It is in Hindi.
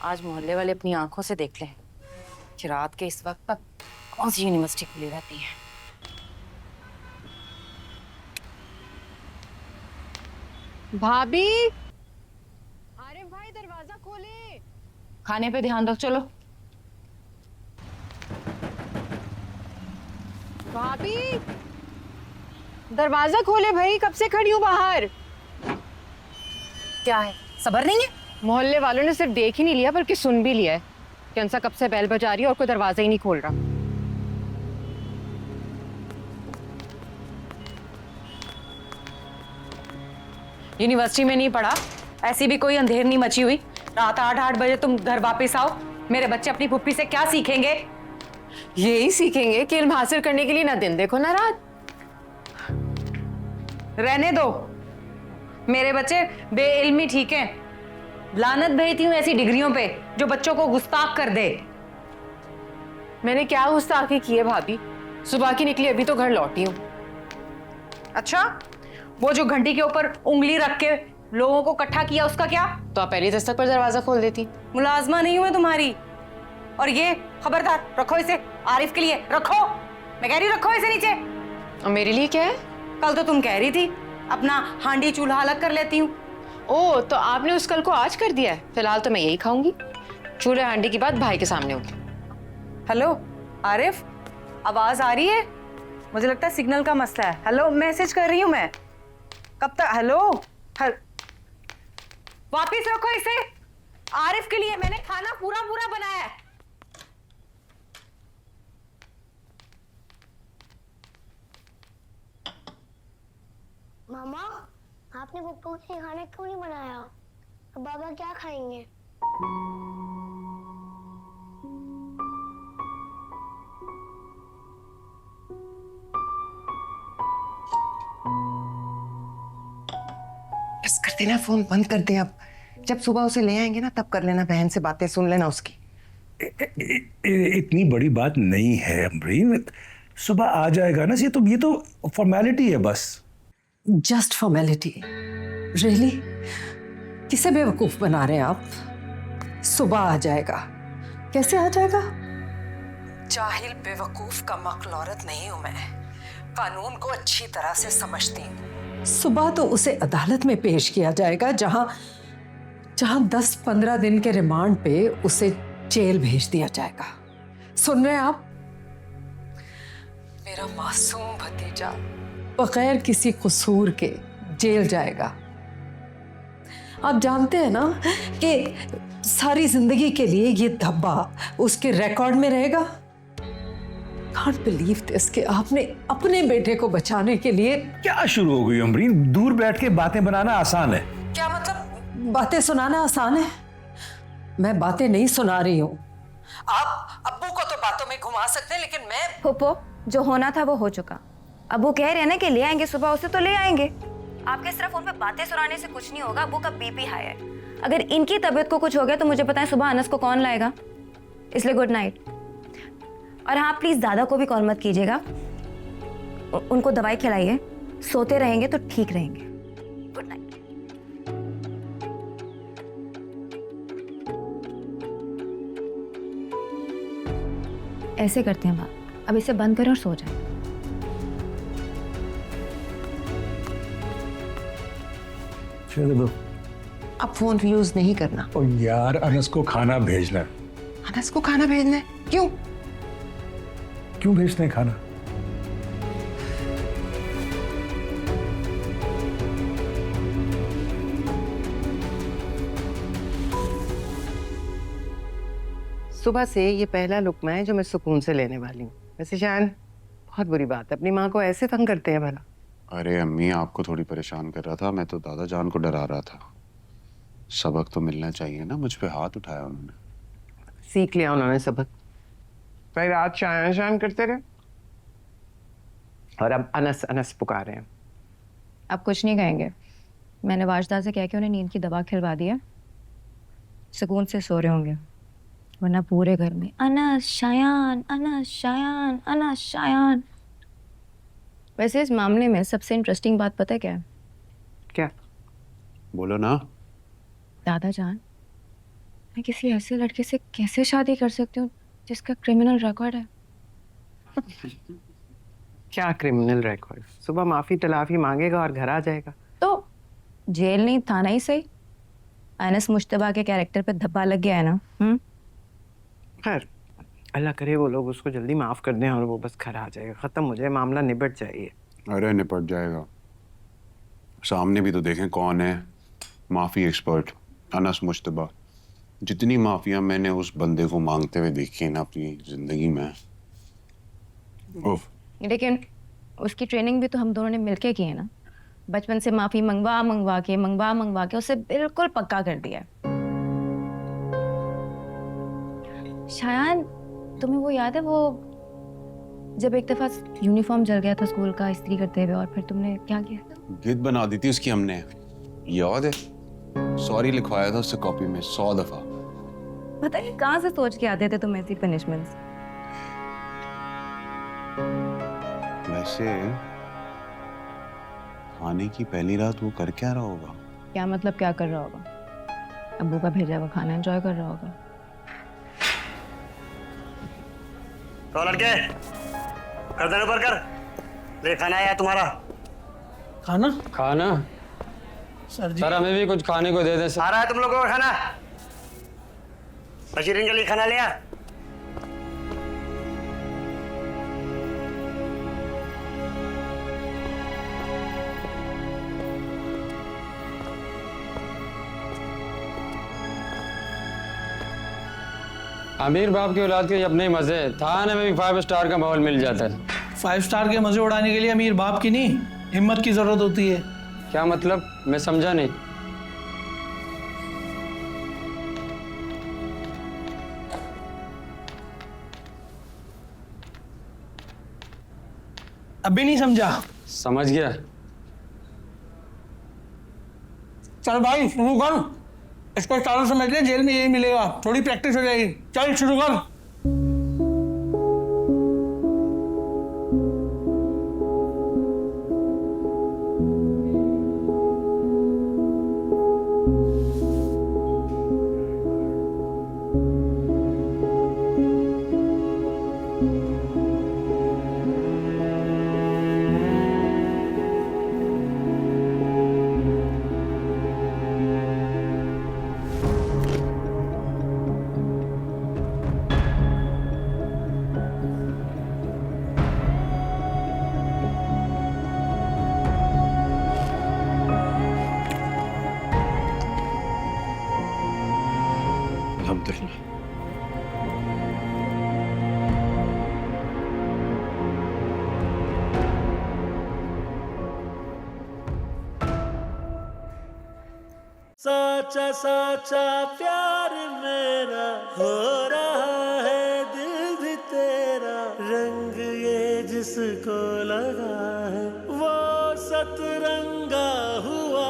आज मोहल्ले वाले अपनी आंखों से देख लें कि रात के इस वक्त तक कौन सी यूनिवर्सिटी खुली रहती है। भाभी, आरिफ भाई दरवाजा खोले। खाने पे ध्यान दो, चलो। भाभी, दरवाजा खोले भाई, कब से खड़ी हूँ बाहर। क्या है, सबर नहीं है? मोहल्ले वालों ने सिर्फ देख ही नहीं लिया बल्कि सुन भी लिया है कि अंसा कब से बेल बजा रही है और कोई दरवाजा ही नहीं खोल रहा। यूनिवर्सिटी में नहीं पढ़ा, ऐसी भी कोई अंधेर नहीं मची हुई। रात 8-8 बजे तुम घर वापस आओ। मेरे बच्चे अपनी पुप्पी से क्या सीखेंगे? यही सीखेंगे कि इल्म हासिल करने के लिए ना दिन देखो ना रात। रहने दो, मेरे बच्चे बेइल्मी ठीक हैं। लानत भेजती हूँ ऐसी डिग्रियों पे जो बच्चों को गुस्ताख कर दे। मैंने क्या गुस्ताखी की है भाभी? सुबह की निकली, अभी तो घर लौटी हूँ। अच्छा, वो जो घंटी के ऊपर उंगली रख के लोगों को इकट्ठा किया, उसका क्या? तो आप पहली दस्तक पर दरवाजा खोल देती। मुलाजमा नहीं हूं मैं तुम्हारी। और ये खबरदार, रखो इसे, आरिफ के लिए रखो। मैं कह रही रखो इसे नीचे। और मेरे लिए क्या है? कल तो तुम कह रही थी अपना हांडी चूल्हा अलग कर लेती हूँ। ओ, तो आपने उस कल को आज कर दिया है। फिलहाल तो मैं यही खाऊंगी। चूल्हे हांडी की बात भाई के सामने होगी। हेलो आरिफ, आवाज आ रही है? मुझे लगता है सिग्नल का मसला है। हेलो, मैसेज कर रही हूँ मैं। कब तक? हेलो, वापिस रखो इसे। आरिफ के लिए मैंने खाना पूरा पूरा बनाया है। मामा, आपने पप्पू के लिए खाना क्यों नहीं बनाया? अब बाबा क्या खाएंगे? बस कर देना, फोन बंद कर दे अब। जब सुबह उसे ले आएंगे ना तब कर लेना, बहन से बातें सुन लेना उसकी। इतनी बड़ी बात नहीं है अमरीन, सुबह आ जाएगा ना। ये तो फॉर्मेलिटी है बस। Just formality? रियली? किसे बेवकूफ बना रहे हैं आप? सुबह आ जाएगा? कैसे आ जाएगा? जाहिल बेवकूफ का मक्ल औरत नहीं हूं मैं, कानून को अच्छी तरह से समझती हूँ। सुबह तो उसे अदालत में पेश किया जाएगा, जहां 10-15 दिन के रिमांड पे उसे जेल भेज दिया जाएगा। सुन रहे हैं आप? मेरा मासूम भतीजा बगैर किसी कसूर के जेल जाएगा। आप जानते हैं ना कि सारी जिंदगी के लिए ये धब्बा उसके रिकॉर्ड में रहेगा। Can't believe this कि आपने अपने बेटे को बचाने के लिए। क्या शुरू हो गई अमरीन? दूर बैठ के बातें बनाना आसान है। क्या मतलब बातें सुनाना आसान है? मैं बातें नहीं सुना रही हूँ। आप अब्बू को तो बातों में घुमा सकते हैं, लेकिन मैं। फूफो, जो होना था वो हो चुका। अब्बू कह रहे हैं ना कि ले आएंगे सुबह उसे, तो ले आएंगे। आपके सिर्फ फोन पे बातें सुनाने से कुछ नहीं होगा। अब्बू का बीपी हाई है। अगर इनकी तबीयत को कुछ हो गया तो मुझे पता है सुबह अनस को कौन लाएगा। इसलिए गुड नाइट। और हाँ, प्लीज दादा को भी कॉल मत कीजिएगा। उनको दवाई खिलाइए, सोते रहेंगे तो ठीक रहेंगे। Good night. ऐसे करते हैं बात, अब इसे बंद करें और सो जाए। चलो, अब फोन यूज नहीं करना। और यार, अनस को खाना भेजना है। अनस को खाना भेजना है? क्यों? क्यों भेजते हैं खाना? सुबह से ये पहला लुकमा है जो मैं सुकून से लेने वाली हूँ। वैसे शान, बहुत बुरी बात है, अपनी माँ को ऐसे तंग करते हैं भला। अरे अम्मी, आपको थोड़ी परेशान कर रहा था, मैं तो दादा जान को डरा रहा था। सबक तो मिलना चाहिए ना। मुझ पे हाथ उठाया उन्होंने। सीख लिया उन्होंने सबक। भाई रात शान शान करते रहे और अब अनस अनस पुकारे हैं। आप कुछ नहीं कहेंगे। मैंने वाजदा से कह के उन्हें नींद की दवा खिलवा दी है। सुकून से सो रहे होंगे, वरना पूरे घर में अनस शायान, अनस शायान, अनस शायान। वैसे इस मामले में सबसे इंटरेस्टिंग बात पता है क्या है? क्या? बोलो ना। दादा जान, मैं किसी ऐसे लड़के से कैसे शादी कर सकती हूँ जिसका क्रिमिनल रिकॉर्ड है? क्या क्रिमिनल रिकॉर्ड? सुबह माफी तलाफी मांगेगा और घर आ जाएगा। तो जेल नहीं थाना ही सही। अनस मुश्तबा के कैरेक्टर पे धब्बा लग गया है ना। खैर अल्लाह करे वो लोग उसको जल्दी माफ कर दें और वो बस घर आ जाएगा, खत्म हो जाए मामला, निपट जाइए। अरे निपट जाएगा। सामने भी तो देखें कौन है माफी एक्सपर्ट, अनस मुश्तबा। जितनी माफिया मैंने उस बंदे को मांगते हुए देखी है ना अपनी जिंदगी में, उफ। लेकिन उसकी ट्रेनिंग भी तो हम दोनों ने मिलके की है ना। बचपन से माफी मंगवा के उसे बिल्कुल पक्का कर दिया है। शायान, तुम्हें वो याद है वो जब एक दफा यूनिफॉर्म जल गया था स्कूल का इस्त्री करते हुए, और फिर तुमने क्या किया? गिद्ध बना दी थी उसकी हमने, याद है? सॉरी लिखवाया था उससे कॉपी में 100 दफा। पता नहीं कहाँ से सोच के आते थे तुम ऐसी पनिशमेंट्स। वैसे खाने की पहली रात वो कर क्या रहा होगा? क्या मतलब क्या कर रहा होगा? अब्बू का भेजा हुआ खाना एंजॉय कर रहा होगा। तो लड़के गर्दन ऊपर कर, ले खाना आया तुम्हारा। खाना? खाना? सर जी सर हमें भी कुछ खाने को दे दे सर। आ रहा है तुम लोगों का खाना। बशीरीन के लिए खाना लिया। अमीर बाप की औलाद के अपने ही मजे, थाने में भी 5 स्टार का माहौल मिल जाता है। 5 स्टार के मजे उड़ाने के लिए अमीर बाप की नहीं, हिम्मत की जरूरत होती है। क्या मतलब? मैं समझा नहीं। अभी नहीं समझा? समझ गया। चल भाई शुरू कर, इसको स्टारों समझ ले, जेल में यही मिलेगा, थोड़ी प्रैक्टिस हो जाएगी। चल शुरू कर। अल्हम्दुलिल्लाह। साचा साचा प्यार मेरा हो रहा है, दिल भी तेरा, रंग ये जिसको लगा है वो सतरंगा हुआ